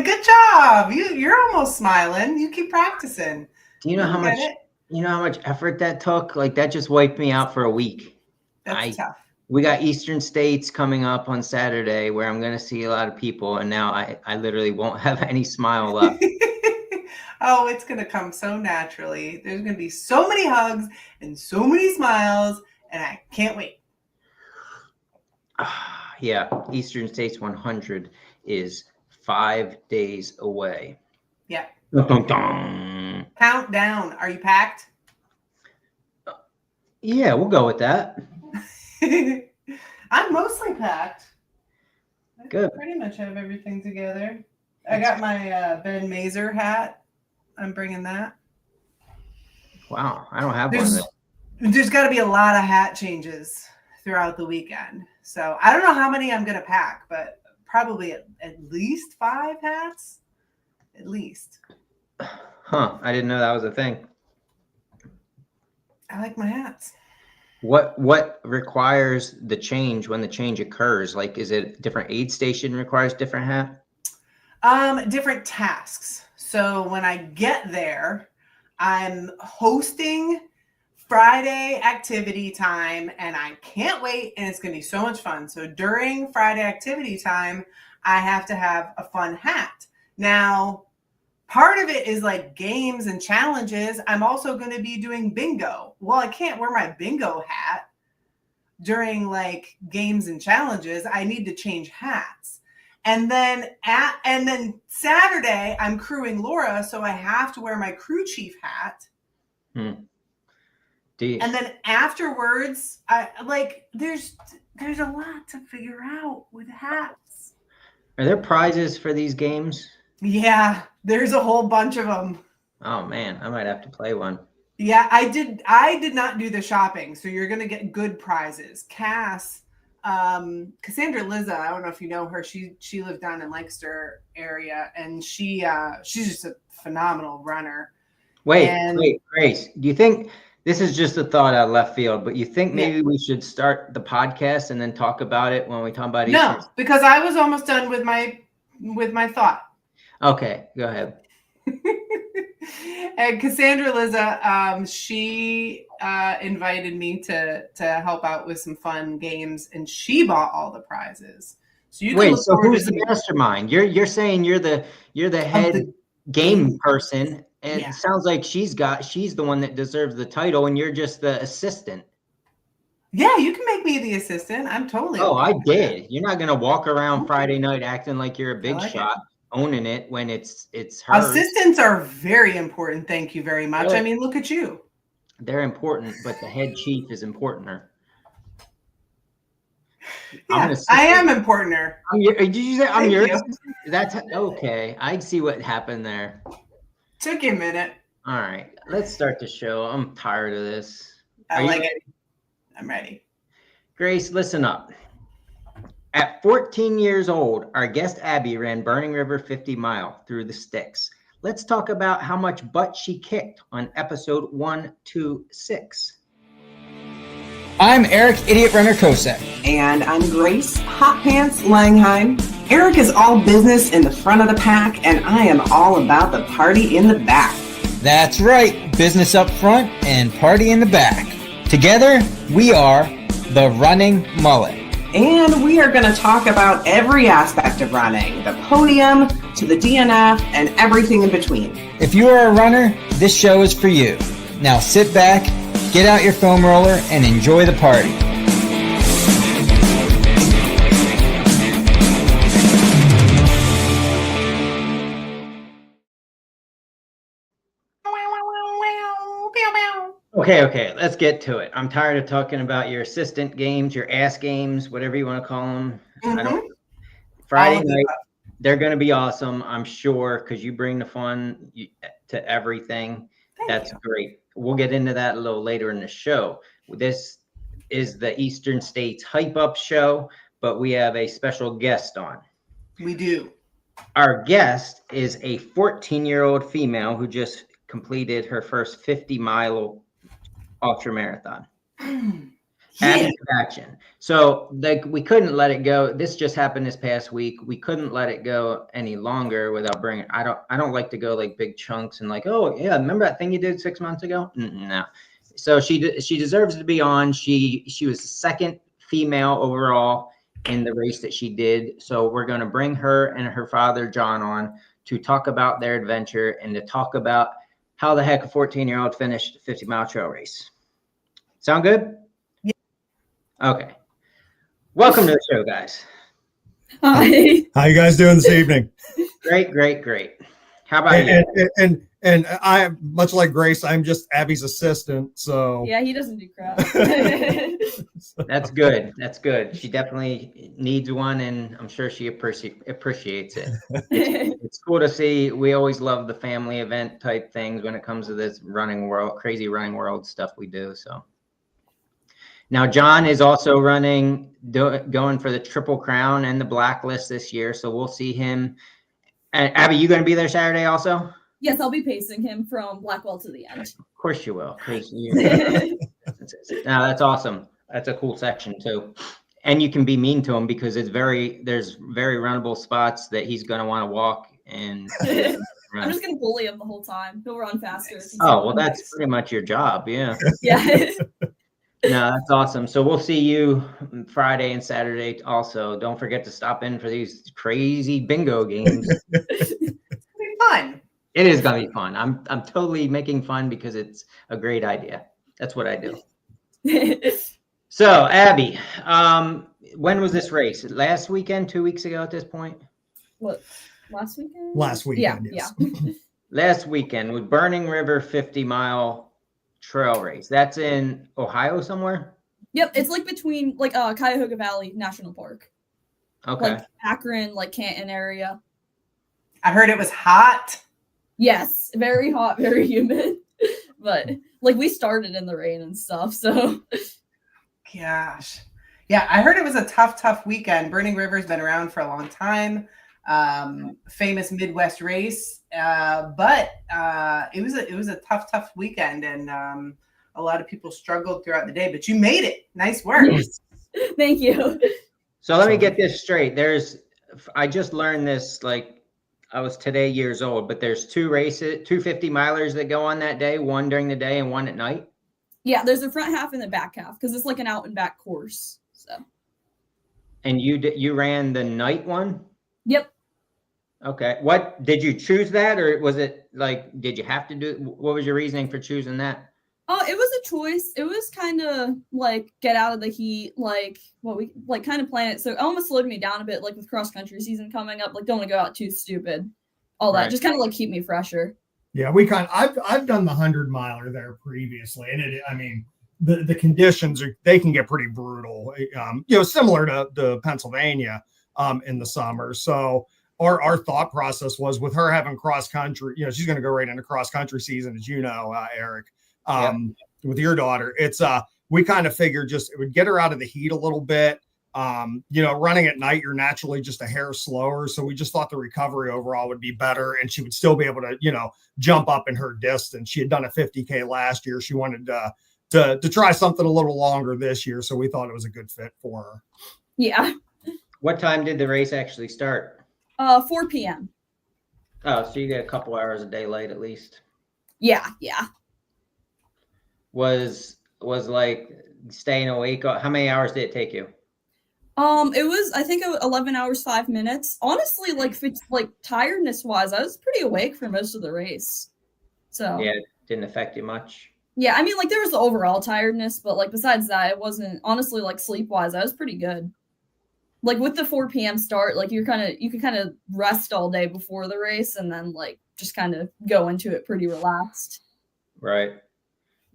Good job. You're almost smiling. You keep practicing. Do you know how much? You know how much effort that took? Like that just wiped me out for a week. That's tough. We got Eastern States coming up on Saturday where I'm going to see a lot of people, and now I literally won't have any smile left. Oh, it's going to come so naturally. There's going to be so many hugs and so many smiles, and I can't wait. Yeah, Eastern States 100 is 5 days away. Yeah. Dun, dun, dun. Countdown. Are you packed? Yeah, we'll go with that. I'm mostly packed. Good. I pretty much have everything together. I got my Ben Mazer hat. I'm bringing that. Wow, I don't have one. There's got to be a lot of hat changes throughout the weekend. So I don't know how many I'm going to pack, but probably at least 5 hats. At least. Huh, I didn't know that was a thing. I like my hats. What requires the change when the change occurs? Like, is it different aid station requires different hat? Different tasks. So when I get there, I'm hosting Friday activity time, and I can't wait, and it's going to be so much fun. So during Friday activity time, I have to have a fun hat. Now, part of it is like games and challenges. I'm also going to be doing bingo. Well, I can't wear my bingo hat during like games and challenges. I need to change hats. And then Saturday, I'm crewing Laura, so I have to wear my crew chief hat. And then afterwards, there's a lot to figure out with hats. Are there prizes for these games? Yeah, there's a whole bunch of them. Oh man, I might have to play one. Yeah, I did not do the shopping, so you're gonna get good prizes. Cassandra Lizza, I don't know if you know her. She lived down in Lancaster area, and she's just a phenomenal runner. Wait, Grace, do you think this is just a thought out of left field, but you think maybe we should start the podcast and then talk about it when we talk about Eastern? No, because I was almost done with my thought. Okay, go ahead. And Cassandra Lizza, she invited me to help out with some fun games, and she bought all the prizes. So you wait. So who's the mastermind? You're saying you're the head game person, and it sounds like she's the one that deserves the title, and you're just the assistant. Yeah, you can make me the assistant. I'm totally. Oh, I did. You're not gonna walk around Friday night acting like you're a big shot. Owning it when it's her. Assistants are very important. Thank you very much. Really? I mean, look at you. They're important, but the head chief is importanter. Yeah, I am importanter. Did you say I'm yours? That's okay. I see what happened there. Took you a minute. All right, let's start the show. I'm tired of this. I like it. I'm ready. Grace, listen up. At 14 years old, our guest Abby ran Burning River 50 Mile through the sticks. Let's talk about how much butt she kicked on episode 126. I'm Eric Idiot Runner Kosek. And I'm Grace Hot Pants Langheim. Eric is all business in the front of the pack, and I am all about the party in the back. That's right, business up front and party in the back. Together, we are the Running Mullet. And we are going to talk about every aspect of running, the podium to the DNF and everything in between. If you are a runner, this show is for you. Now sit back, get out your foam roller, and enjoy the party. Okay, let's get to it. I'm tired of talking about your assistant games, your ass games, whatever you want to call them. Friday night, they're going to be awesome, I'm sure, because you bring the fun to everything. That's great. We'll get into that a little later in the show. This is the Eastern States Hype Up show, but we have a special guest on. We do. Our guest is a 14-year-old female who just completed her first 50-mile ultra marathon. Abby Sebastian. So like we couldn't let it go. This just happened this past week. We couldn't let it go any longer without bringing. I don't like to go like big chunks and like, oh yeah, remember that thing you did 6 months ago? No. So she deserves to be on. She was the second female overall in the race that she did. So we're going to bring her and her father John on to talk about their adventure and to talk about how the heck a 14-year-old finished a 50-mile trail race. Sound good? Okay. Welcome to the show, guys. Hi. How you guys doing this evening? Great. How about you? And I, much like Grace, I'm just Abby's assistant. So Yeah, he doesn't do crap. That's good. She definitely needs one, and I'm sure she appreciates it. It's cool to see. We always love the family event type things when it comes to this crazy running world stuff we do. So. Now, John is also going for the Triple Crown and the Blacklist this year, so we'll see him. And Abby, you going to be there Saturday also? Yes, I'll be pacing him from Blackwell to the end. Of course you will. No, that's awesome. That's a cool section too. And you can be mean to him because there's very runnable spots that he's going to want to walk and. I'm just going to bully him the whole time. He'll run faster. Oh, well, that's pretty much your job. Yeah. Yeah. No, that's awesome. So we'll see you Friday and Saturday also. Don't forget to stop in for these crazy bingo games. It's gonna be fun. It is going to be fun. I'm totally making fun because it's a great idea. That's what I do. So, Abby, when was this race? Last weekend, 2 weeks ago at this point? What, last weekend? last weekend, Yeah. Last weekend with Burning River 50-mile trail race. That's in Ohio somewhere? Yep, it's like between Cuyahoga Valley National Park. Okay. Like Akron, like Canton area. I heard it was hot. Yes, very hot, very humid. But like we started in the rain and stuff, so Gosh. Yeah, I heard it was a tough weekend. Burning River's been around for a long time. Famous Midwest race. But it was a tough weekend, and a lot of people struggled throughout the day, but you made it. Nice work. yes. Thank you. So let me get this straight. I just learned this, like I was today years old, but there's two races, 250 milers that go on that day, one during the day and one at night. Yeah, there's a front half and the back half because it's like an out and back course. So. And you ran the night one? Yep. Okay. What did you choose that, or was it like, did you have to do, what was your reasoning for choosing that? It was a choice. It was kind of like get out of the heat, like what we like kind of plan it. So it almost slowed me down a bit, like with cross country season coming up, like don't want to go out too stupid. All that just kind of like keep me fresher. Yeah, I've done the 100-miler there previously, and the conditions they can get pretty brutal. Similar to Pennsylvania in the summer. So our thought process was with her having cross country, she's going to go right into cross country season, as you know, Eric. With your daughter, it's we kind of figured just it would get her out of the heat a little bit. Running at night, you're naturally just a hair slower. So we just thought the recovery overall would be better, and she would still be able to, jump up in her distance. She had done a 50K last year. She wanted to try something a little longer this year. So we thought it was a good fit for her. Yeah. What time did the race actually start? 4 p.m. Oh, so you get a couple hours a day late at least. Yeah. Was like staying awake. How many hours did it take you? It was, I think, 11 hours, 5 minutes. Honestly, like tiredness wise, I was pretty awake for most of the race. So yeah, it didn't affect you much. Yeah, there was the overall tiredness, but like besides that, it wasn't honestly like sleep wise. I was pretty good. Like with the 4 p.m. start, like you can kind of rest all day before the race, and then like just kind of go into it pretty relaxed. Right.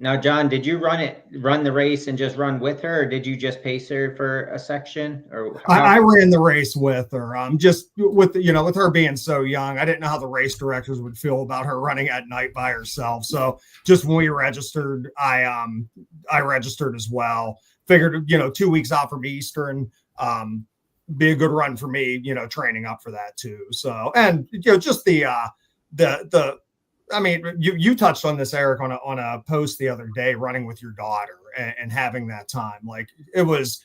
Now, John, did you run the race and just run with her, or did you just pace her for a section? Or I ran the race with her. Just with her being so young, I didn't know how the race directors would feel about her running at night by herself. So just when we registered, I registered as well. Figured 2 weeks out from Eastern, be a good run for me. Training up for that too. So, and just the I mean, you touched on this, Eric, on a post the other day, running with your daughter and having that time. Like it was,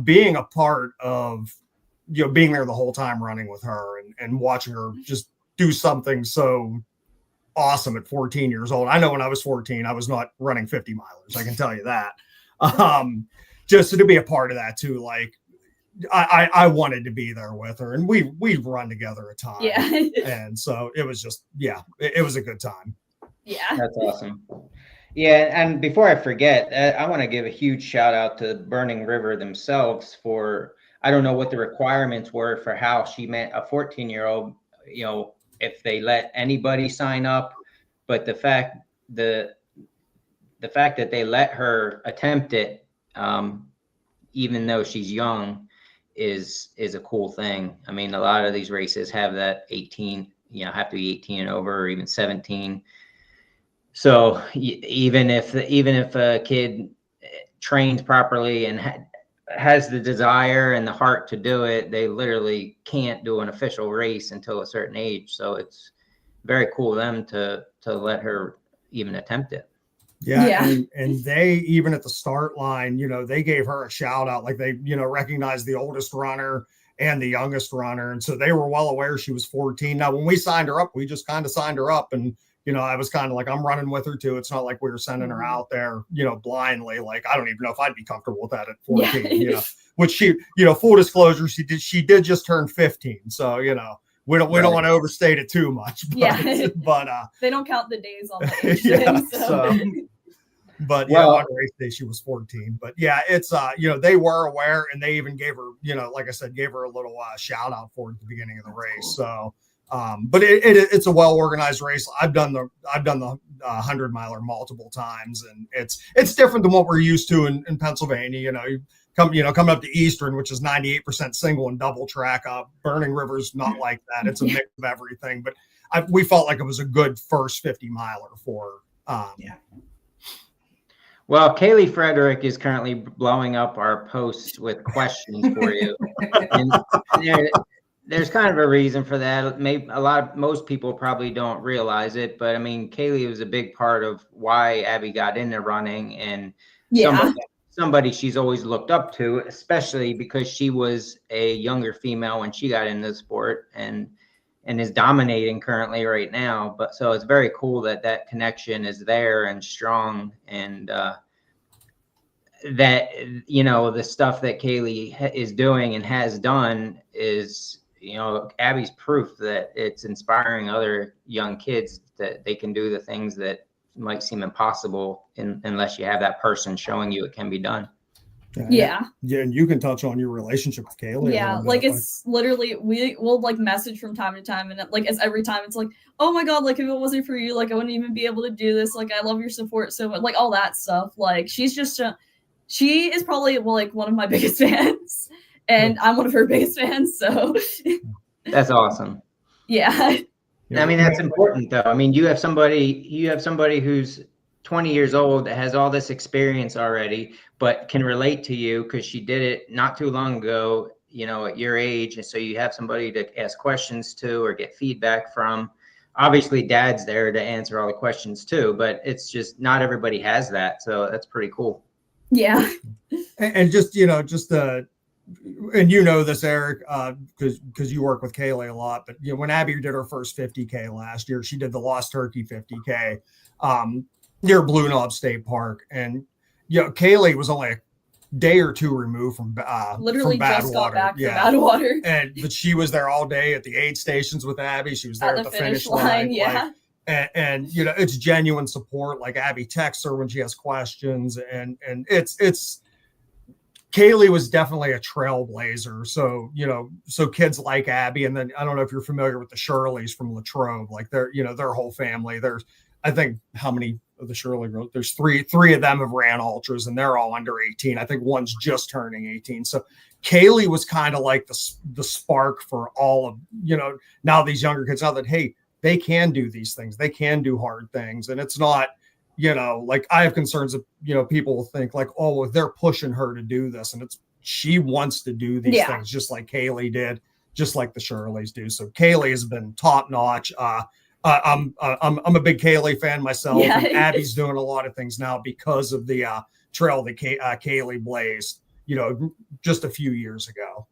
being a part of, being there the whole time running with her and watching her just do something so awesome at 14 years old. I know when I was 14, I was not running 50 milers. I can tell you that. Just to be a part of that too. Like I wanted to be there with her, and we've run together a ton. Yeah. And so it was just, it was a good time. Yeah. That's awesome. Yeah. And before I forget, I want to give a huge shout out to Burning River themselves for, I don't know what the requirements were for how she met a 14-year-old, if they let anybody sign up, but the fact that they let her attempt it, even though she's young, is a cool thing. I mean, a lot of these races have that 18, have to be 18 and over, or even 17. So even if a kid trains properly and has the desire and the heart to do it, they literally can't do an official race until a certain age. So it's very cool of them to let her even attempt it. Yeah. And they, even at the start line, they gave her a shout out, like they, recognized the oldest runner and the youngest runner. And so they were well aware she was 14. Now, when we signed her up, we just kind of signed her up, and, I was kind of like, I'm running with her too. It's not like we were sending her out there, blindly. Like, I don't even know if I'd be comfortable with that at 14, which she, full disclosure, she did just turn 15. So, we don't want to overstate it too much. But, but they don't count the days on the age thing, so. But on race day she was 14. But it's they were aware, and they even gave her, like I said, gave her a little shout out for it at the beginning of the race. Cool. So but it's a well organized race. I've done the 100 miler multiple times, and it's different than what we're used to in Pennsylvania. You coming up to Eastern, which is 98% single and double track. Burning River's not like that. It's a mix of everything. But we felt like it was a good first 50 miler for Well, Kaylee Frederick is currently blowing up our posts with questions for you. And there's kind of a reason for that. Maybe most people probably don't realize it, but I mean, Kaylee was a big part of why Abby got into running, and somebody she's always looked up to, especially because she was a younger female when she got into the sport and is dominating currently right now. But so it's very cool that connection is there and strong, and that the stuff that Kaylee is doing and has done is Abby's proof that it's inspiring other young kids that they can do the things that might seem impossible unless you have that person showing you it can be done. Yeah. And you can touch on your relationship with Kaylee. Yeah, like it's literally, we'll like message from time to time, and like it's every time it's like, oh my god, like if it wasn't for you, like I wouldn't even be able to do this. Like I love your support so much, like all that stuff. Like she's just she is probably like one of my biggest fans, and I'm one of her biggest fans. So that's awesome. Yeah. I mean, that's important though. I mean, you have somebody who's 20 years old that has all this experience already, but can relate to you because she did it not too long ago, at your age. And so you have somebody to ask questions to or get feedback from. Obviously dad's there to answer all the questions too, but it's just not everybody has that. So that's pretty cool. Yeah. And just, and this, Eric, because you work with Kaylee a lot, but when Abby did her first 50K last year, she did the Lost Turkey 50K near Blue Knob State Park. And Kaylee was only a day or two removed from literally from just got back from Badwater. But she was there all day at the aid stations with Abby. She was there at the finish line. Yeah. And it's genuine support. Like Abby texts her when she has questions, and it's Kaylee was definitely a trailblazer. So so kids like Abby, and then I don't know if you're familiar with the Shirleys from Latrobe, like their whole family. There's, I think, how many of the Shirley girls? There's three of them have ran ultras, and they're all under 18. I think one's just turning 18. So Kaylee was kind of like the spark for all of now these younger kids, now that hey, they can do these things. They can do hard things. And it's not, like I have concerns that, people will think like, oh, well, they're pushing her to do this. And she wants to do these things just like Kaylee did, just like the Shirleys do. So Kaylee has been top notch. I'm a big Kaylee fan myself. Yeah. And Abby's doing a lot of things now because of the trail that Kaylee blazed, just a few years ago.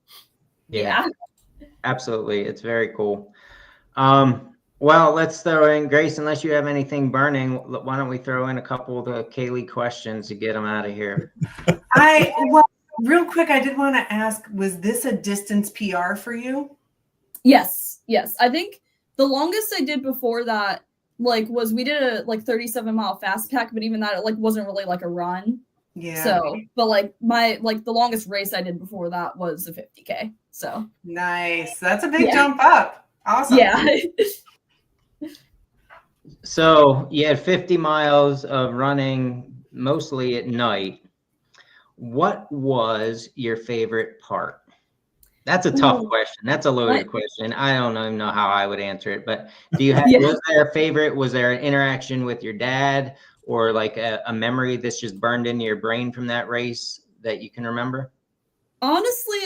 Yeah. Absolutely. It's very cool. Well, let's throw in, Grace, unless you have anything burning, why don't we throw in a couple of the Kaylee questions to get them out of here? Well, real quick, I did want to ask, was this a distance PR for you? Yes. I think the longest I did before that, was we did a 37-mile fast pack, but even that, it wasn't really like a run. Yeah. So, but the longest race I did before that was a 50K. So nice. That's a big jump up. Awesome. Yeah. So you had 50 miles of running mostly at night. What was your favorite part? That's a tough question. That's a loaded question. I don't even know how I would answer it, but do you have, was there a favorite? Was there an interaction with your dad or a memory that's just burned into your brain from that race that you can remember? Honestly,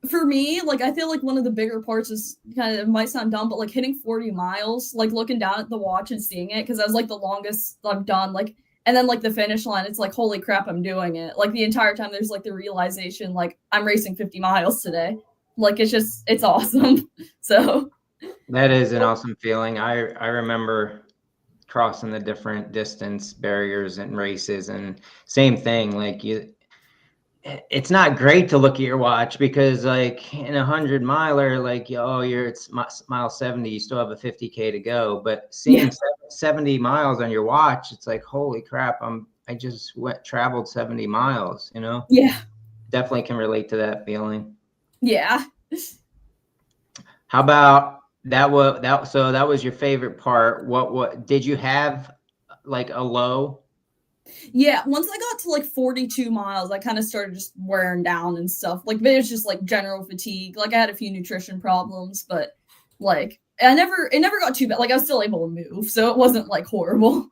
for me, I feel like one of the bigger parts is it might sound dumb, but hitting 40 miles, looking down at the watch and seeing it, because that was the longest I've done, and then the finish line, it's holy crap, I'm doing it. The entire time there's the realization, I'm racing 50 miles today. It's awesome. So that is an awesome feeling. I remember crossing the different distance barriers and races, and same thing, it's not great to look at your watch because in a 100-miler, you're at mile 70, you still have a 50K to go, but seeing 70 miles on your watch, it's holy crap, I just traveled 70 miles, Yeah. Definitely can relate to that feeling. Yeah. How about so that was your favorite part. What did you have a low? Yeah, once I got to 42 miles, I kind of started just wearing down and stuff. But it was just general fatigue. I had a few nutrition problems, but it never got too bad. I was still able to move, so it wasn't horrible.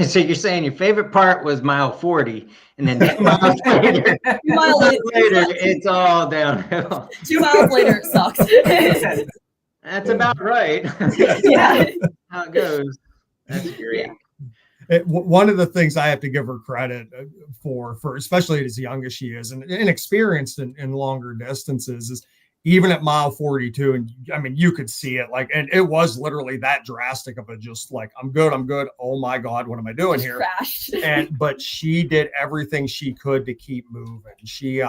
So you're saying your favorite part was mile 40, and then 2 miles later, it's all downhill. 2 miles later, it sucks. That's about right. Yeah. How it goes. That's great. Yeah. One of the things I have to give her credit for especially as young as she is and inexperienced in longer distances, is even at mile 42, and I mean, you could see it and it was literally that drastic of a just I'm good. Oh my God, what am I doing here? Crashed. But she did everything she could to keep moving. She,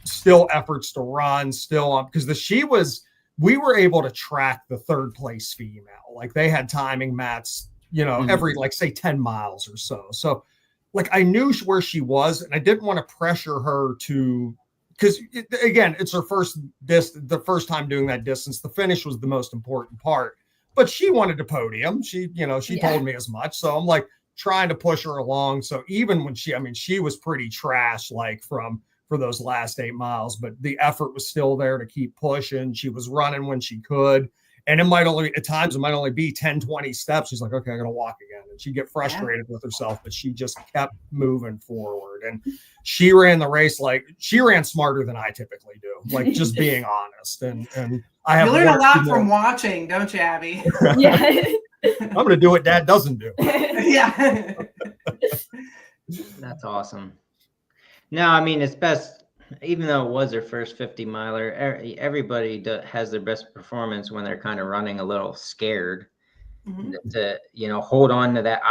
still efforts to run, because we were able to track the third place female. They had timing mats, every say 10 miles or so. So I knew where she was, and I didn't want to pressure her to, because again, it's the first time doing that distance. The finish was the most important part, but she wanted to podium. She told me as much. So I'm trying to push her along. So even when she was pretty trash, for those last 8 miles, but the effort was still there to keep pushing. She was running when she could. And at times it might only be 10, 20 steps. She's okay, I'm going to walk again. And she'd get frustrated with herself, but she just kept moving forward. And she ran the race she ran smarter than I typically do, just being honest. And I have you learn a lot from watching, don't you, Abby? Yeah. I'm going to do what Dad doesn't do. Yeah. That's awesome. No, I mean, it's best, even though it was their first 50-miler, everybody has their best performance when they're kind of running a little scared. Mm-hmm. To hold on to that.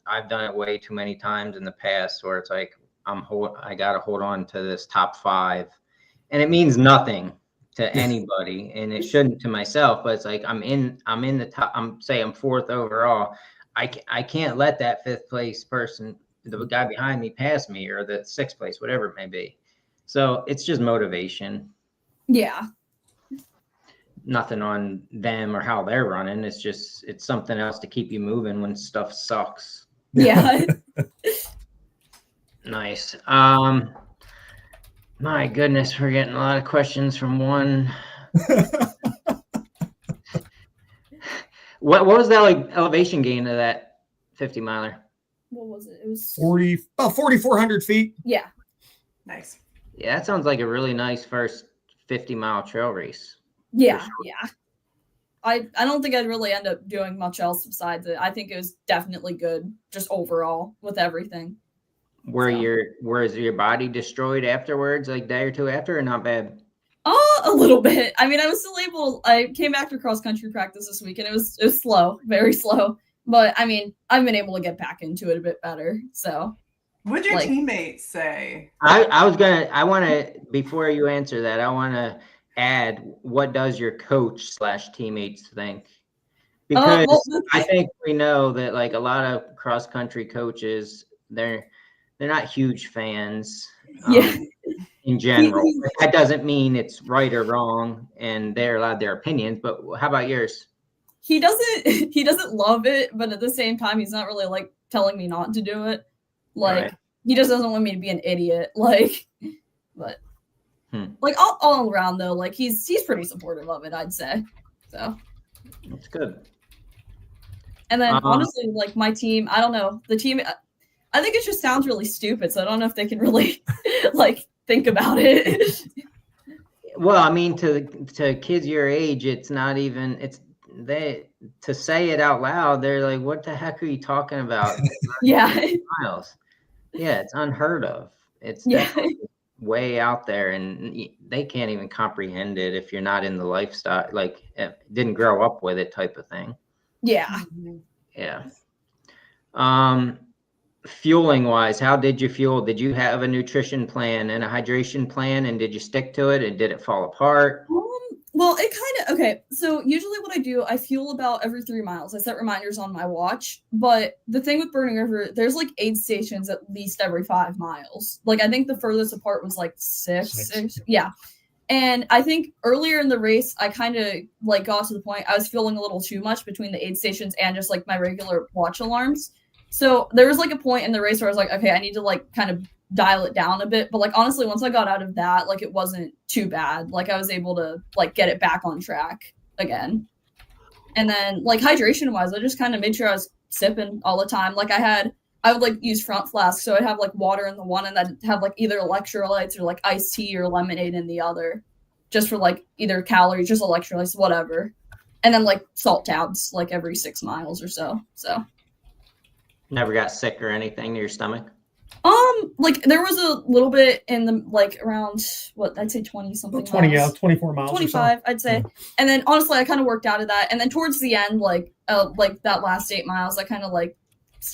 I've done it way too many times in the past where it's I got to hold on to this top 5, and it means nothing to anybody, and it shouldn't to myself. But it's I'm in the top. I'm 4th overall. I can't let that 5th place person, the guy behind me, pass me, or the 6th place, whatever it may be. So it's just motivation. Yeah. Nothing on them or how they're running. It's something else to keep you moving when stuff sucks. Yeah. Nice. My goodness, we're getting a lot of questions from one. What was that elevation gain of that 50-miler? What was it? It was 4,400 feet. Yeah. Nice. Yeah, that sounds like a really nice first 50-mile trail race. Yeah, sure. yeah. I don't think I'd really end up doing much else besides it. I think it was definitely good, just overall with everything. Was your body destroyed afterwards, like day or two after, or not bad? A little bit. I mean, I was still able. I came back to cross country practice this week, and it was slow, very slow. But I mean, I've been able to get back into it a bit better. So, what'd your teammates say? I want to, before you answer that, I want to add, what does your coach / teammates think? Because I think we know that like a lot of cross country coaches, they're not huge fans. In general, that doesn't mean it's right or wrong, and they're allowed their opinions. But how about yours? He doesn't love it, but at the same time, he's not really like telling me not to do it. Like right. He just doesn't want me to be an idiot. Like, but like all around though, like he's pretty supportive of it, I'd say. So that's good. And then honestly, like my team, I don't know, the team. I think it just sounds really stupid, so I don't know if they can really like think about it. Well, I mean, to kids your age, it's not even, to say it out loud, they're like, what the heck are you talking about? Yeah. Miles. Yeah, it's unheard of. It's way out there, and they can't even comprehend it if you're not in the lifestyle, like didn't grow up with it type of thing. Yeah. Yeah. Fueling wise, how did you fuel? Did you have a nutrition plan and a hydration plan, and did you stick to it, and did it fall apart? Well, it kind of, okay. So usually what I do, I fuel about every 3 miles. I set reminders on my watch. But the thing with Burning River, there's like aid stations at least every 5 miles. Like I think the furthest apart was like 6. Yeah. And I think earlier in the race, I kind of like got to the point I was fueling a little too much between the aid stations and just like my regular watch alarms. So there was like a point in the race where I was like, okay, I need to like kind of dial it down a bit. But like, honestly, once I got out of that, like it wasn't too bad. Like I was able to like get it back on track again. And then like hydration wise, I just kind of made sure I was sipping all the time. Like I would like use front flasks. So I'd have like water in the one and then have like either electrolytes or like iced tea or lemonade in the other, just for like either calories, just electrolytes, whatever. And then like salt tabs like every 6 miles or so. So never got sick or anything to your stomach? Like there was a little bit in the like around what I'd say 20 something 20 miles. 24 miles 25 I'd say. And then honestly I kind of worked out of that, and then towards the end like that last 8 miles I kind of like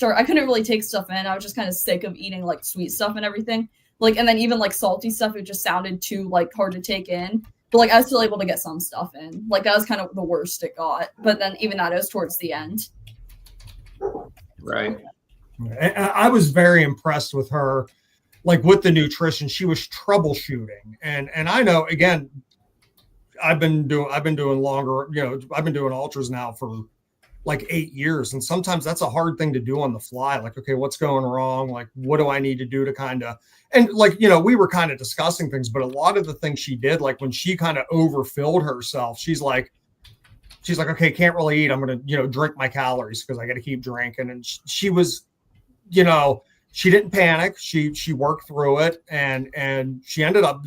I couldn't really take stuff in. I was just kind of sick of eating like sweet stuff and everything, like, and then even like salty stuff, it just sounded too like hard to take in. But like I was still able to get some stuff in. Like that was kind of the worst it got, but then even that, it was towards the end. Right. I was very impressed with her, like with the nutrition. She was troubleshooting, and I know, again, I've been doing longer, I've been doing ultras now for like 8 years, and sometimes that's a hard thing to do on the fly. Like, okay, what's going wrong? Like, what do I need to do to kind of, and like, we were kind of discussing things, but a lot of the things she did, like when she kind of overfilled herself, she's like, okay, can't really eat. I'm going to, drink my calories because I got to keep drinking. And she was, she didn't panic. She worked through it, and she ended up,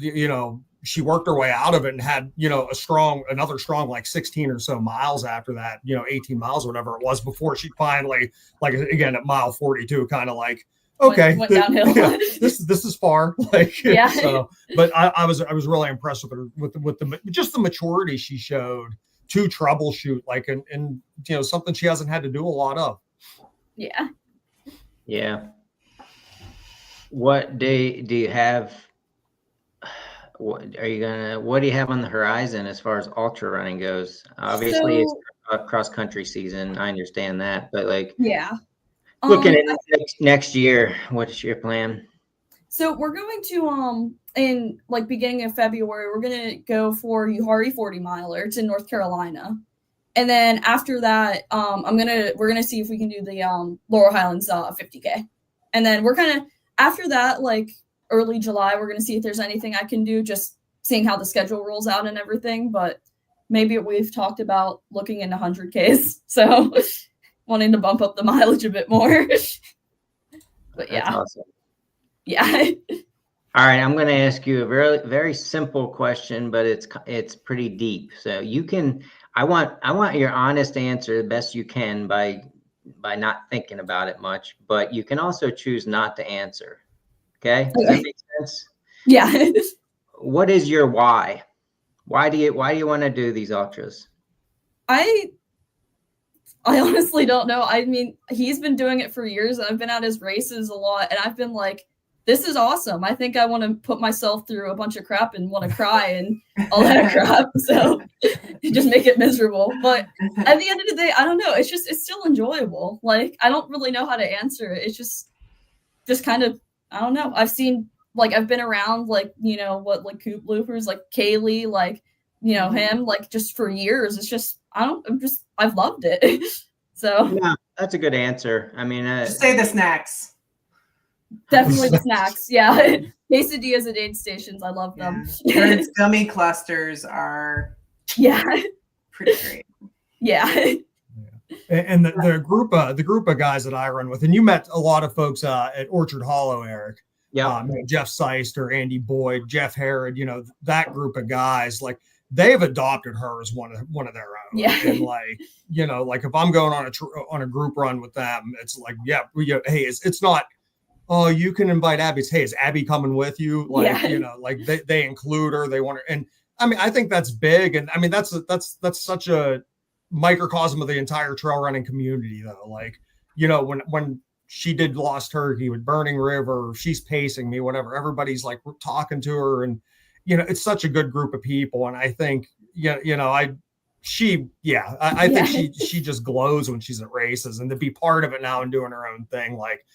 she worked her way out of it and had, another strong, like 16 or so miles after that, 18 miles, whatever it was, before she finally, like, again, at mile 42, kind of like, okay, went downhill. this is far. Like, yeah. So, but I was really impressed with her, with the maturity she showed to troubleshoot, like, and something she hasn't had to do a lot of. Yeah. Yeah. What day do you have? What do you have on the horizon as far as ultra running goes? Obviously, it's a cross country season. I understand that, but like, yeah. Looking at next year, what's your plan? So we're going to in like beginning of February, we're gonna go for Uhari 40 miler. It's in North Carolina. And then after that, we're gonna see if we can do the Laurel Highlands 50K. And then we're kind of after that, like early July, we're gonna see if there's anything I can do, just seeing how the schedule rolls out and everything. But maybe we've talked about looking into 100Ks, so wanting to bump up the mileage a bit more. But yeah, That's awesome. Yeah. All right, I'm going to ask you a very, very simple question, but it's pretty deep. So you can, I want your honest answer the best you can by not thinking about it much, but you can also choose not to answer. Okay? Does that make sense? Yeah. What is your why? Why do you want to do these ultras? I honestly don't know. I mean, he's been doing it for years. I've been at his races a lot, and I've been like, this is awesome. I think I want to put myself through a bunch of crap and want to cry and all that crap. So just make it miserable. But at the end of the day, I don't know. It's still enjoyable. Like, I don't really know how to answer it. It's just kind of, I don't know. I've been around, like, like Coop Loopers, like Kaylee, like, him, like, just for years. It's just, I've loved it. So yeah, that's a good answer. I mean, just say the snacks. Definitely the snacks. Yeah. Quesadillas at aid stations. I love them. Kurt's gummy clusters are pretty great. Yeah. And the group of guys that I run with, and you met a lot of folks at Orchard Hollow, Eric. Yeah. Jeff Seister, Andy Boyd, Jeff Herod, that group of guys, like, they've adopted her as one of their own. Yeah. And like if I'm going on a group run with them, it's like, hey, it's not, oh, you can invite Abby. It's, hey, is Abby coming with you? Like, like they include her. They want her. And I mean, I think that's big. And I mean, that's such a microcosm of the entire trail running community, though. Like, when she did Lost Turkey with Burning River, she's pacing me, whatever. Everybody's like talking to her, and it's such a good group of people. And I think, I think she just glows when she's at races, and to be part of it now and doing her own thing. Like,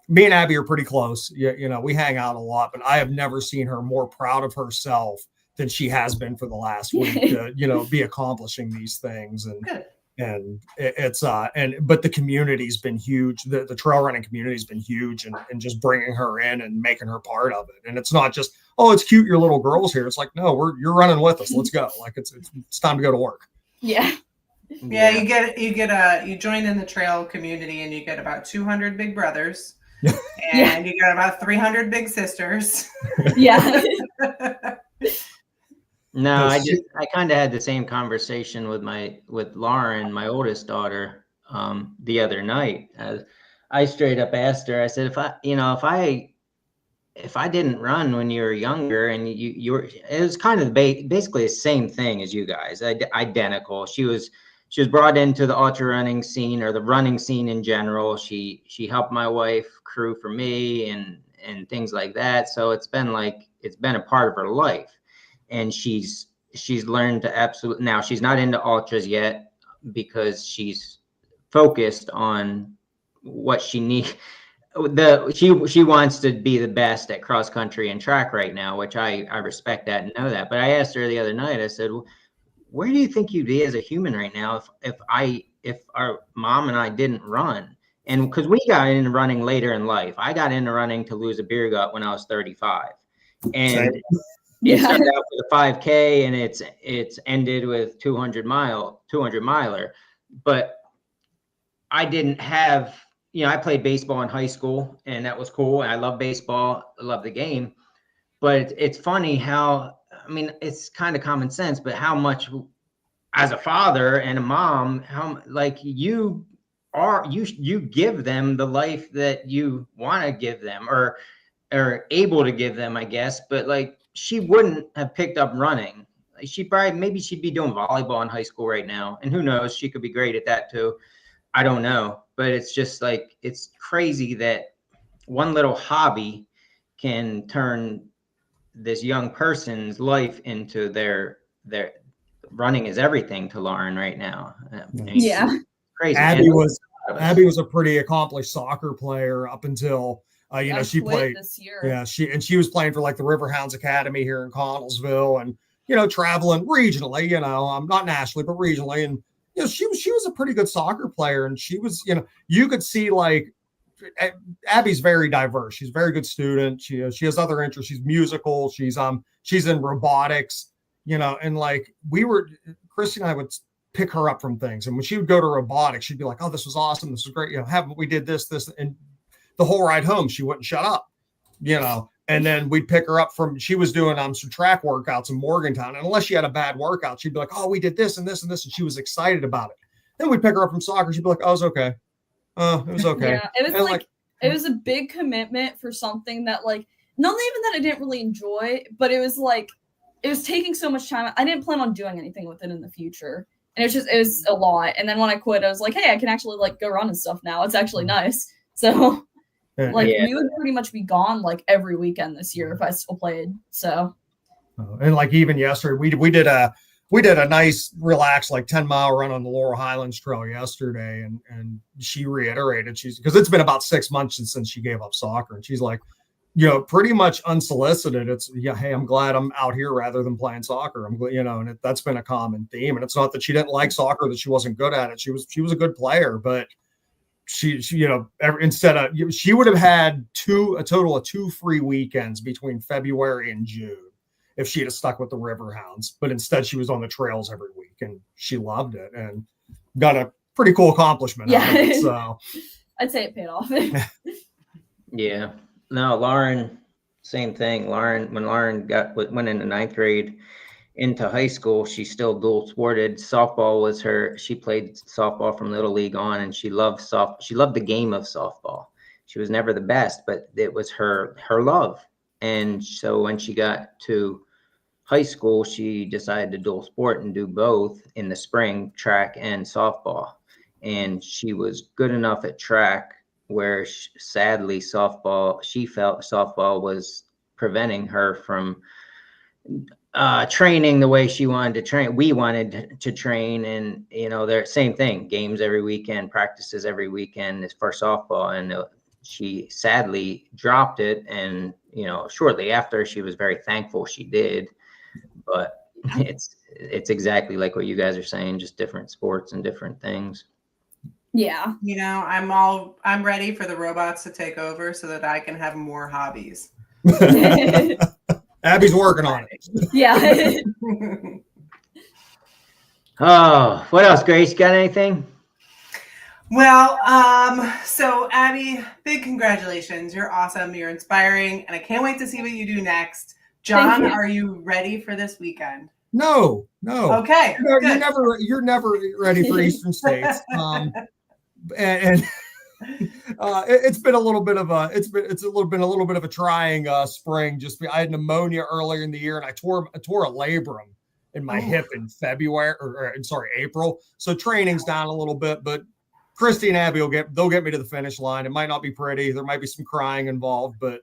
me and Abby are pretty close. We hang out a lot, but I have never seen her more proud of herself than she has been for the last week to, be accomplishing these things. And but the community's been huge. The trail running community's been huge, and just bringing her in and making her part of it. And it's not just, oh, it's cute, your little girl's here. It's like, no, you're running with us. Let's go. Like, it's time to go to work. Yeah. Yeah, you join in the trail community, and you get about 200 big brothers, and you got about 300 big sisters. Yeah. No, I kind of had the same conversation with Lauren, my oldest daughter, the other night. I straight up asked her, I said, if I didn't run when you were younger, and it was kind of basically the same thing as you guys, identical. She was brought into the ultra running scene, or the running scene in general. She helped my wife crew for me and things like that. So it's been a part of her life. And she's learned to now she's not into ultras yet, because she's focused on what she needs. She wants to be the best at cross country and track right now, which I respect that and know that. But I asked her the other night, I said, where do you think you'd be as a human right now if our mom and I didn't run? And because we got into running later in life. I got into running to lose a beer gut when I was 35. And it started out with a 5K, and it's ended with 200 miler. But I didn't have, I played baseball in high school, and that was cool. I love baseball. I love the game. But it's funny how, I mean, it's kind of common sense, but how much as a father and a mom, how like you give them the life that you want to give them, or able to give them, I guess. But like, she wouldn't have picked up running. Maybe she'd be doing volleyball in high school right now. And who knows, she could be great at that too. I don't know. But it's just like, it's crazy that one little hobby can turn this young person's life into their running is everything to Lauren right now. Yeah. Crazy. Abby was a pretty accomplished soccer player up until she played this year. Yeah, she was playing for like the Riverhounds Academy here in Connellsville, and traveling regionally, not nationally but regionally, and she was a pretty good soccer player, and she was, you could see like Abby's very diverse. She's a very good student. She has other interests. She's musical. She's in robotics, and like Christy and I would pick her up from things, and when she would go to robotics, she'd be like, "Oh, this was awesome. This was great. Haven't we did this, and the whole ride home, she wouldn't shut up, And then we'd pick her up she was doing some track workouts in Morgantown. And unless she had a bad workout, she'd be like, oh, we did this and this and this. And she was excited about it. Then we'd pick her up from soccer. She'd be like, oh, it was okay. It was okay. Yeah, it was it was a big commitment for something that not even that I didn't really enjoy, but it was it was taking so much time. I didn't plan on doing anything with it in the future. And it was a lot. And then when I quit, I was like, hey, I can actually go run and stuff now. It's actually nice. So we would pretty much be gone every weekend this year if I still played. So and even yesterday, we did a nice relaxed 10-mile run on the Laurel Highlands Trail yesterday, and she reiterated because it's been about 6 months since she gave up soccer, and she's like, pretty much unsolicited. It's hey, I'm glad I'm out here rather than playing soccer. I'm and that's been a common theme. And it's not that she didn't like soccer, that she wasn't good at it. She was a good player, but she instead of she would have had a total of 2 free weekends between February and June if she'd have stuck with the Riverhounds. But instead, she was on the trails every week, and she loved it and got a pretty cool accomplishment out of it. So I'd say it paid off. Yeah. No, Lauren, same thing. When Lauren went into 9th grade into high school, she still dual sported. Softball was she played softball from Little League on, and she loved she loved the game of softball. She was never the best, but it was her love. And so when she got to high school, she decided to dual sport and do both in the spring, track and softball. And she was good enough at track where sadly she felt softball was preventing her from training the way she wanted to train. We wanted to train, and they're same thing, games every weekend, practices every weekend for softball. And she sadly dropped it, and shortly after, she was very thankful she did. But it's exactly like what you guys are saying, just different sports and different things. Yeah. I'm ready for the robots to take over so that I can have more hobbies. Abby's working on it. Yeah. Oh, what else, Grace? Got anything? Well, so Abby, big congratulations. You're awesome. You're inspiring. And I can't wait to see what you do next. John, are you ready for this weekend? No. Okay. You're never ready for Eastern States. And it's been a little bit of a trying spring. I had pneumonia earlier in the year, and I tore a labrum in my hip in April. So training's down a little bit, but Christy and Abby they'll get me to the finish line. It might not be pretty. There might be some crying involved, but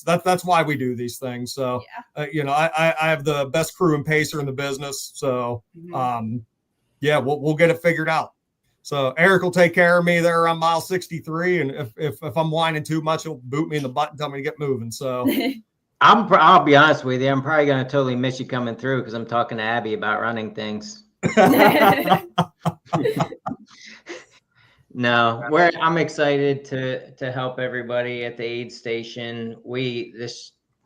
that's why we do these things. So I have the best crew and pacer in the business. So we'll get it figured out. So Eric will take care of me there around mile 63, and if I'm whining too much, he'll boot me in the butt and tell me to get moving. So I'll be honest with you, I'm probably going to totally miss you coming through because I'm talking to Abby about running things. No, I'm excited to help everybody at the aid station.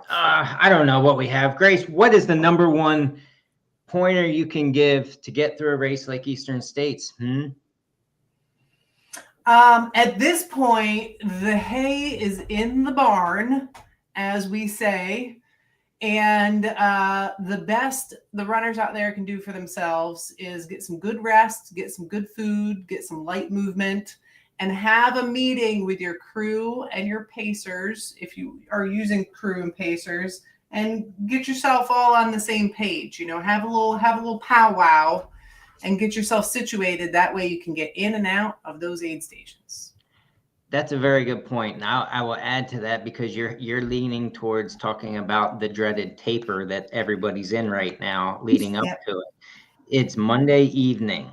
I don't know what we have. Grace, what is the number one pointer you can give to get through a race like Eastern States? At this point, the hay is in the barn, as we say, and the best the runners out there can do for themselves is get some good rest, get some good food, get some light movement, and have a meeting with your crew and your pacers if you are using crew and pacers, and get yourself all on the same page. Have a little powwow and get yourself situated. That way you can get in and out of those aid stations. That's a very good point. Now I will add to that, because you're leaning towards talking about the dreaded taper that everybody's in right now leading up to it. It's Monday evening.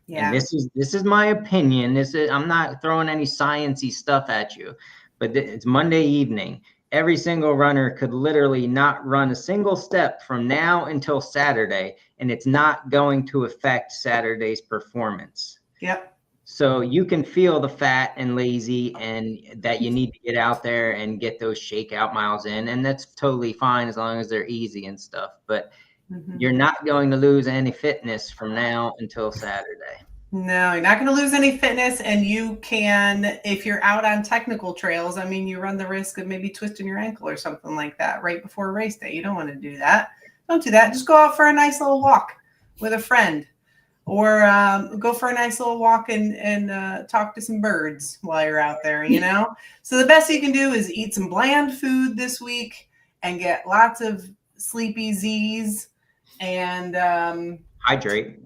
Yeah. And this is my opinion. I'm not throwing any sciencey stuff at you, but it's Monday evening. Every single runner could literally not run a single step from now until Saturday, and it's not going to affect Saturday's performance. Yep. So you can feel the fat and lazy and that you need to get out there and get those shakeout miles in. And that's totally fine as long as they're easy and stuff. But you're not going to lose any fitness from now until Saturday. No, you're not going to lose any fitness. And you can, if you're out on technical trails, I mean, you run the risk of maybe twisting your ankle or something like that right before race day. You don't want to do that. Don't do that. Just go out for a nice little walk with a friend, or go for a nice little walk and talk to some birds while you're out there, you know? So the best you can do is eat some bland food this week and get lots of sleepy Z's and Hydrate.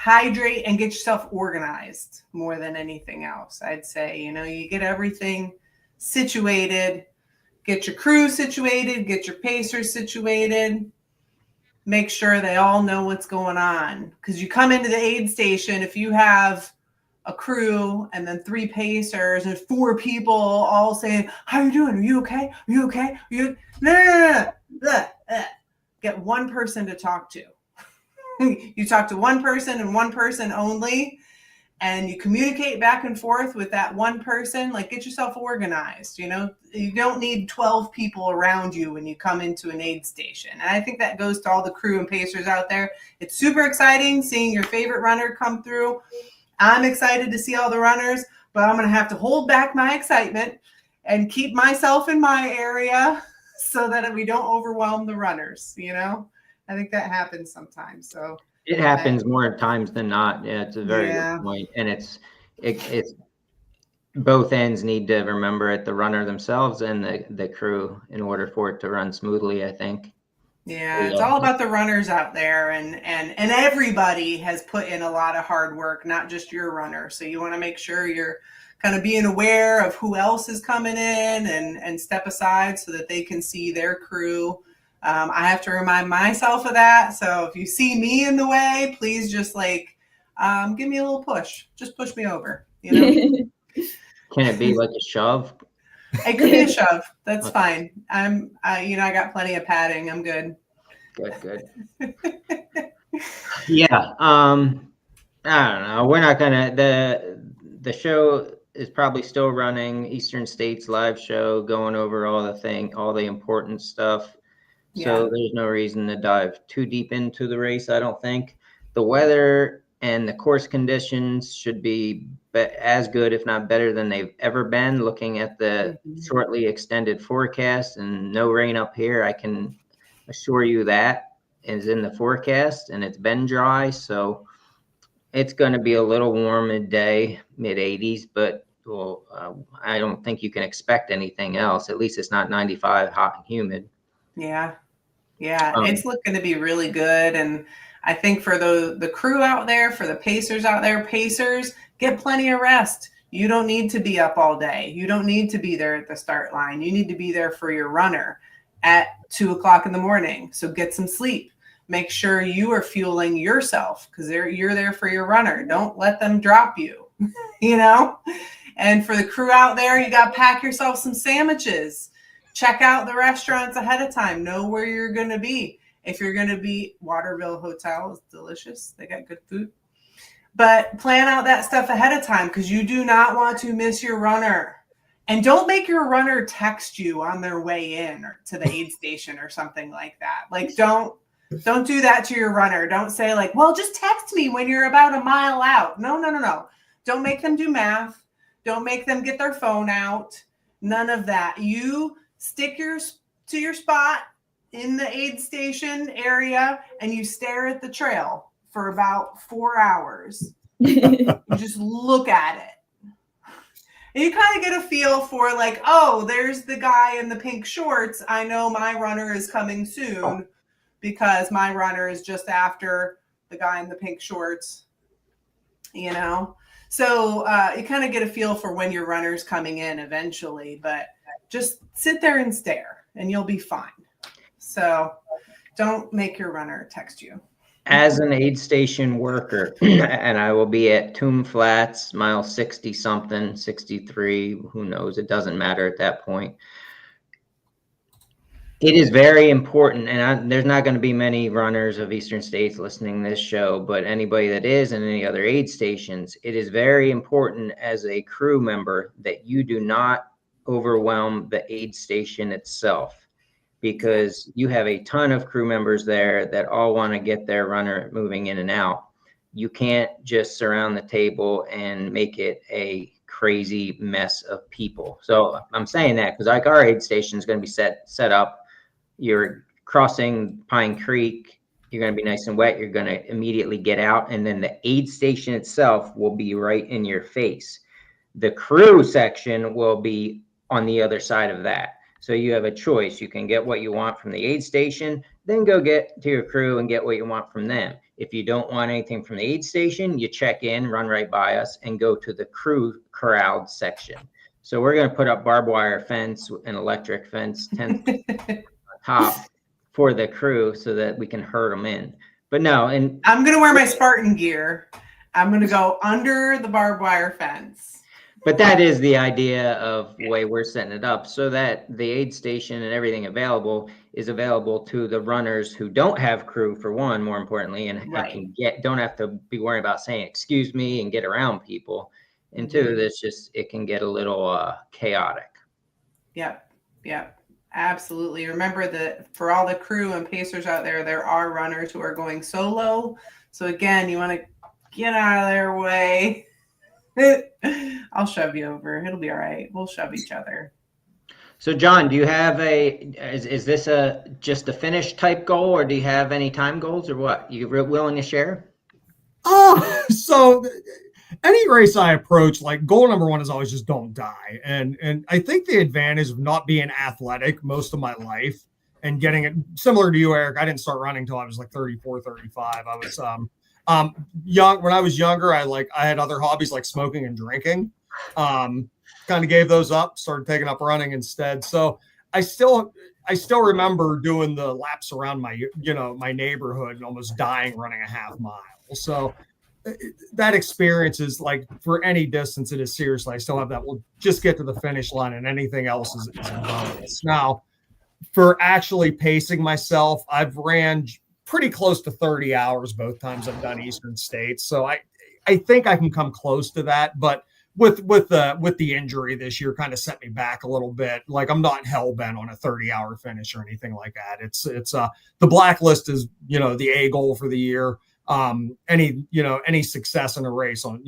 and get yourself organized more than anything else. I'd say, you know, you get everything situated, get your crew situated, get your pacers situated, make sure they all know what's going on. Because you come into the aid station, if you have a crew and then 3 pacers and 4 people all saying, how are you doing? Are you okay? Are you okay? Are you? No. Get one person to talk to. You talk to one person and one person only, and you communicate back and forth with that one person. Like, get yourself organized. You know, you don't need 12 people around you when you come into an aid station. And I think that goes to all the crew and pacers out there. It's super exciting seeing your favorite runner come through. I'm excited to see all the runners, but I'm going to have to hold back my excitement and keep myself in my area so that we don't overwhelm the runners. You know, I think that happens sometimes. So it happens more times than not. Yeah, it's a very good point. And it's both ends need to remember it, the runner themselves and the crew, in order for it to run smoothly, I think. Yeah, it's all about the runners out there, and everybody has put in a lot of hard work, not just your runner. So you want to make sure you're kind of being aware of who else is coming in and step aside so that they can see their crew. I have to remind myself of that. So if you see me in the way, please just give me a little push. Just push me over, you know? Can it be like a shove? It could be a shove. That's fine. I got plenty of padding. I'm good. Good. Yeah. I don't know. We're not gonna. The show is probably still running. Eastern States live show, going over all the important stuff. So there's no reason to dive too deep into the race, I don't think. The weather and the course conditions should be as good, if not better, than they've ever been. Looking at the shortly extended forecast, and no rain up here, I can assure you that is in the forecast, and it's been dry. So it's going to be a little warm midday, mid-80s, but I don't think you can expect anything else. At least it's not 95 hot and humid. Yeah. It's looking to be really good. And I think for the crew out there, for the pacers out there, pacers, get plenty of rest. You don't need to be up all day. You don't need to be there at the start line. You need to be there for your runner at 2:00 in the morning. So get some sleep. Make sure you are fueling yourself, because you're there for your runner. Don't let them drop you, you know? And for the crew out there, you got to pack yourself some sandwiches. Check out the restaurants ahead of time. Know where you're going to be. If you're going to be, Waterville Hotel is delicious. They got good food. But plan out that stuff ahead of time, because you do not want to miss your runner. And don't make your runner text you on their way in or to the aid station or something like that. Like, don't do that to your runner. Don't say well, just text me when you're about a mile out. No. Don't make them do math. Don't make them get their phone out. None of that. You stick to your spot in the aid station area and you stare at the trail for about 4 hours. You just look at it. And you kind of get a feel for there's the guy in the pink shorts. I know my runner is coming soon because my runner is just after the guy in the pink shorts, you know? So you kind of get a feel for when your runner's coming in eventually, but just sit there and stare and you'll be fine. So don't make your runner text you. As an aid station worker, and I will be at Tomb Flats, mile 60 something, 63, who knows, it doesn't matter at that point. It is very important, and there's not going to be many runners of Eastern States listening to this show, but anybody that is in any other aid stations, it is very important as a crew member that you do not overwhelm the aid station itself, because you have a ton of crew members there that all want to get their runner moving in and out. you can't just surround the table and make it a crazy mess of people. So I'm saying that because like our aid station is going to be set up. You're crossing Pine Creek. You're going to be nice and wet. You're going to immediately get out. And then the aid station itself will be right in your face. The crew section will be on the other side of that. So you have a choice. You can get what you want from the aid station, then go get to your crew and get what you want from them. If you don't want anything from the aid station, you check in, run right by us, and go to the crew corralled section. So we're going to put up barbed wire fence and electric fence 10 on top for the crew so that we can herd them in. But no, and I'm going to wear my Spartan gear. I'm going to go under the barbed wire fence. but that is the idea of the way we're setting it up, so that the aid station and everything available is available to the runners who don't have crew, for one, more importantly, and can don't have to be worried about saying excuse me and get around people. And two, it can get a little chaotic. Yep. Absolutely. Remember that for all the crew and pacers out there are runners who are going solo. So again, you want to get out of their way. I'll shove you over. It'll be all right. We'll shove each other. So John, do you have is this just a finish type goal, or do you have any time goals, or what? You willing to share? Oh, so any race I approach, like goal number one is always just don't die. And I think the advantage of not being athletic most of my life and getting it similar to you, Eric, I didn't start running until I was like 34, 35. I was young. When I was younger, I had other hobbies like smoking and drinking. Kind of gave those up, started taking up running instead. So I still remember doing the laps around my neighborhood and almost dying running a half mile. So that experience is like, for any distance, it is seriously, I still have that. We'll just get to the finish line, and anything else is a bonus. Now, for actually pacing myself, I've ran pretty close to 30 hours both times I've done Eastern States. So I think I can come close to that, but with the injury this year kind of set me back a little bit. Like, I'm not hell bent on a 30-hour finish or anything like that. It's the blacklist is, the A goal for the year. Any success in a race on,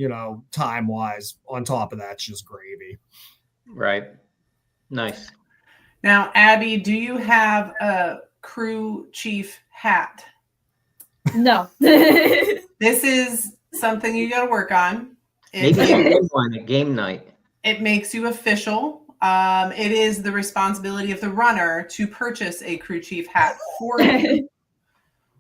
time wise on top of that's just gravy. Right. Nice. Now, Abby, do you have a crew chief hat? No. This is something you got to work on. Maybe you get one at game night. It makes you official. It is the responsibility of the runner to purchase a crew chief hat for you.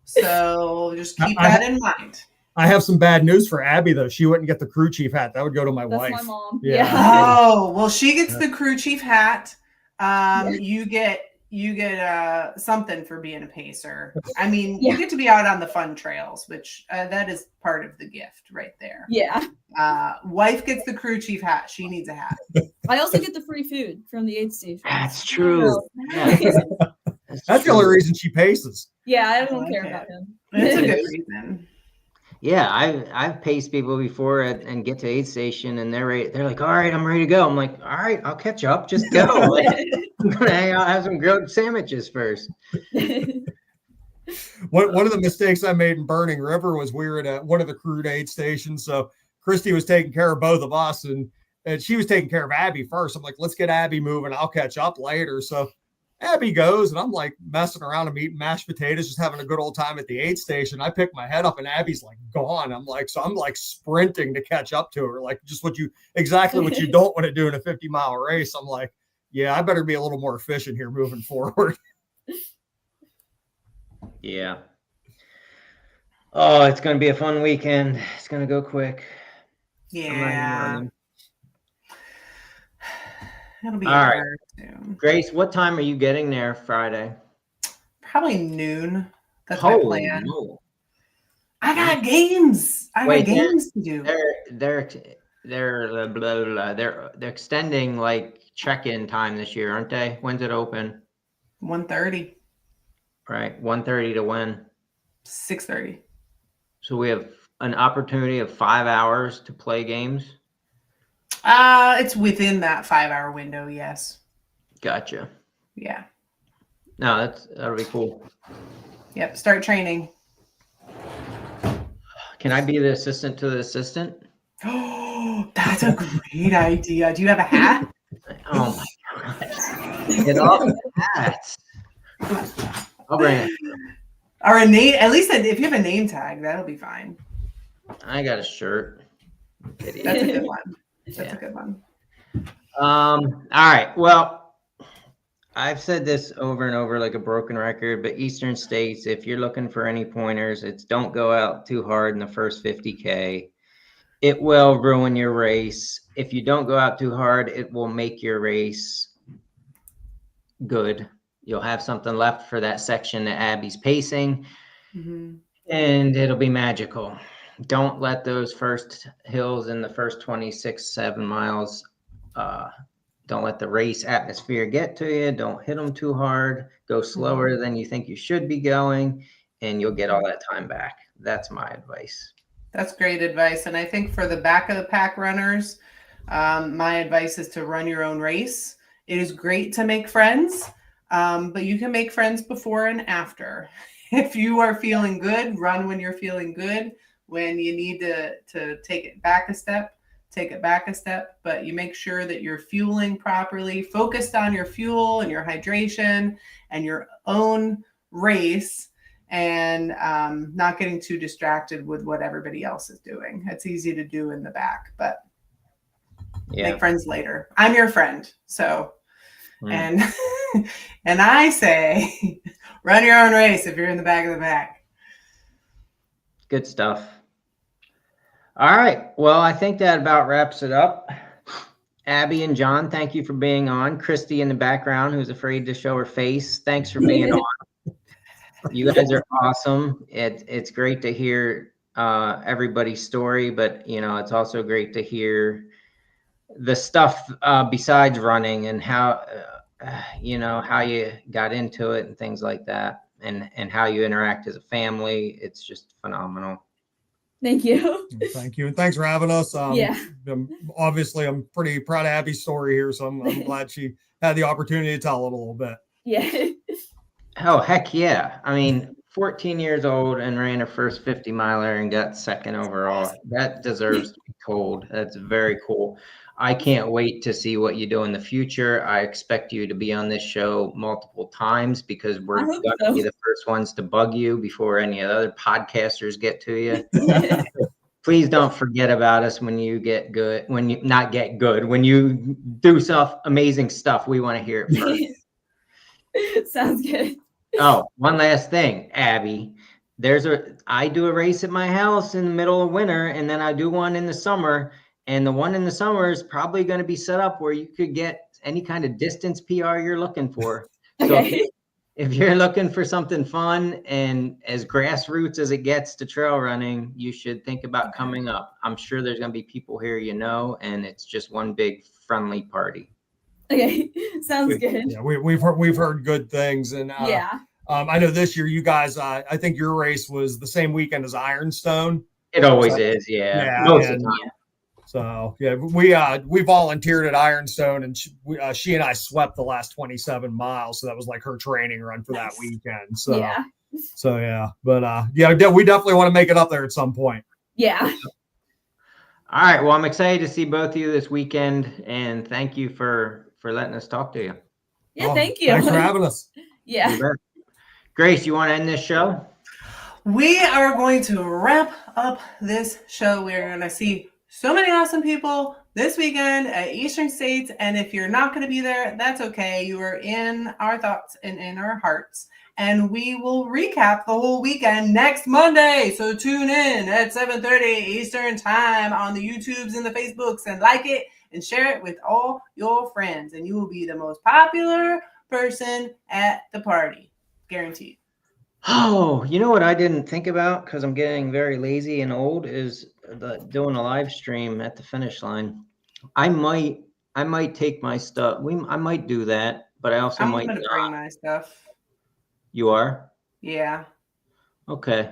So just keep that in mind. I have some bad news for Abby, though. She wouldn't get the crew chief hat. That would go to my wife. That's my mom. Yeah. Oh, well, she gets the crew chief hat. You get something for being a pacer. I mean, you get to be out on the fun trails, which that is part of the gift right there. Yeah. Wife gets the crew chief hat. She needs a hat. I also get the free food from the aid station. That's true. That's the only reason she paces. Yeah, I don't care about him. That's a good reason. Yeah, I've paced people before and get to aid station, and they're like, all right, I'm ready to go. I'm like, all right, I'll catch up. Just go. I'm gonna hang out, have some grilled sandwiches first. One of the mistakes I made in Burning River was we were at one of the crude aid stations. So Christy was taking care of both of us, and she was taking care of Abby first. I'm like, let's get Abby moving. I'll catch up later. So Abby goes, and I'm like messing around and eating mashed potatoes, just having a good old time at the aid station. I pick my head up, and Abby's like gone. I'm like sprinting to catch up to her, like just exactly what you don't want to do in a 50-mile race. I'm like, yeah, I better be a little more efficient here moving forward. Yeah. Oh, it's going to be a fun weekend. It's going to go quick. Yeah. It'll be all right. Soon. Grace, what time are you getting there Friday? Probably noon. That's my plan. No. I got games. I got games to do. They're extending like check-in time this year, aren't they? When's it open? 1:30. Right. 1:30 to when? 6:30. So we have an opportunity of 5 hours to play games. It's within that 5-hour window. Yes. Gotcha. Yeah. No, that'll be cool. Yep. Start training. Can I be the assistant to the assistant? Oh, that's a great idea. Do you have a hat? Oh my God. Get off the hats. I'll bring it. Or a name, at least if you have a name tag, that'll be fine. I got a shirt. That's a good one. That's a good one. All right. Well, I've said this over and over like a broken record, but Eastern States, if you're looking for any pointers, it's don't go out too hard in the first 50K. It will ruin your race. If you don't go out too hard, it will make your race good. You'll have something left for that section that Abby's pacing, and it'll be magical. Don't let those first hills in the first 7 miles, don't let the race atmosphere get to you. Don't hit them too hard. Go slower than you think you should be going, and you'll get all that time back. That's my advice. That's great advice. And I think for the back of the pack runners, my advice is to run your own race. It is great to make friends, but you can make friends before and after. If you are feeling good, run when you're feeling good. When you need to take it back a step, take it back a step. But you make sure that you're fueling properly, focused on your fuel and your hydration and your own race, and not getting too distracted with what everybody else is doing. It's easy to do in the back, but make friends later. I'm your friend. So, and I say, run your own race if you're in the back of the pack. Good stuff. All right. Well, I think that about wraps it up. Abby and John, thank you for being on. Christy in the background, who's afraid to show her face, thanks for being on. You guys are awesome. It's great to hear everybody's story, but it's also great to hear the stuff besides running and how how you got into it and things like that, and how you interact as a family. It's just phenomenal. Thank you. Thank you, and thanks for having us. Obviously, I'm pretty proud of Abby's story here, so I'm glad she had the opportunity to tell it a little bit. Yeah. Oh, heck yeah. I mean, 14 years old and ran her first 50 miler and got second overall. That deserves to be told. That's very cool. I can't wait to see what you do in the future. I expect you to be on this show multiple times because we're going to be the first ones to bug you before any other podcasters get to you. Please don't forget about us when you get good, when you not get good, when you do amazing stuff. We want to hear it first. Sounds good. Oh, one last thing, Abby. I do a race at my house in the middle of winter, and then I do one in the summer. And the one in the summer is probably going to be set up where you could get any kind of distance PR you're looking for. Okay. So if you're looking for something fun and as grassroots as it gets to trail running, you should think about coming up. I'm sure there's going to be people here, and it's just one big friendly party. Okay, sounds good. Yeah, we've heard good things, and I know this year you guys, I think your race was the same weekend as Ironstone. It always is, most of the time. So we volunteered at Ironstone, and she and I swept the last 27 miles. So that was like her training run for that weekend. So but we definitely want to make it up there at some point. Yeah. All right. Well, I'm excited to see both of you this weekend, and thank you for letting us talk to you. Yeah, thank you. Thanks for having us. Yeah. Grace, you want to end this show? We are going to wrap up this show. We're going to see so many awesome people this weekend at Eastern States. And if you're not going to be there, that's okay. You are in our thoughts and in our hearts. And we will recap the whole weekend next Monday. So tune in at 7:30 Eastern time on the YouTubes and the Facebooks, and like it and share it with all your friends. And you will be the most popular person at the party. Guaranteed. Oh, you know what I didn't think about because I'm getting very lazy and old is doing a live stream at the finish line. I might take my stuff. I might do that, but I also might not. I'm gonna bring my stuff. You are? Yeah. Okay.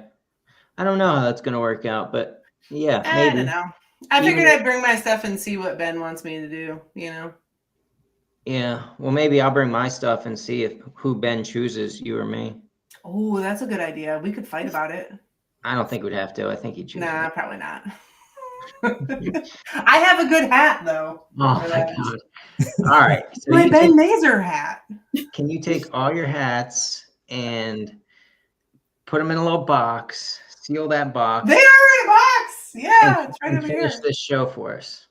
I don't know how that's gonna work out, but yeah, maybe. I don't know. I figured I'd bring my stuff and see what Ben wants me to do. Yeah. Well, maybe I'll bring my stuff and see who Ben chooses, you or me. Oh, that's a good idea. We could fight about it. I don't think we'd have to. I think he'd choose. Nah, me. probably not. I have a good hat though. Oh my God. All right. So My you Ben take- Mazer hat. can you take all your hats and put them in a little box, seal that box, They are in a box. Yeah, and, it's right and over finish here. this show for us?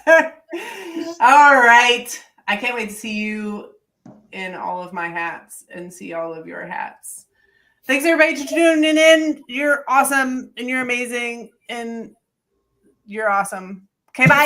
All right. I can't wait to see you in all of my hats and see all of your hats. Thanks everybody for tuning in. You're awesome and you're amazing and you're awesome. Okay, bye.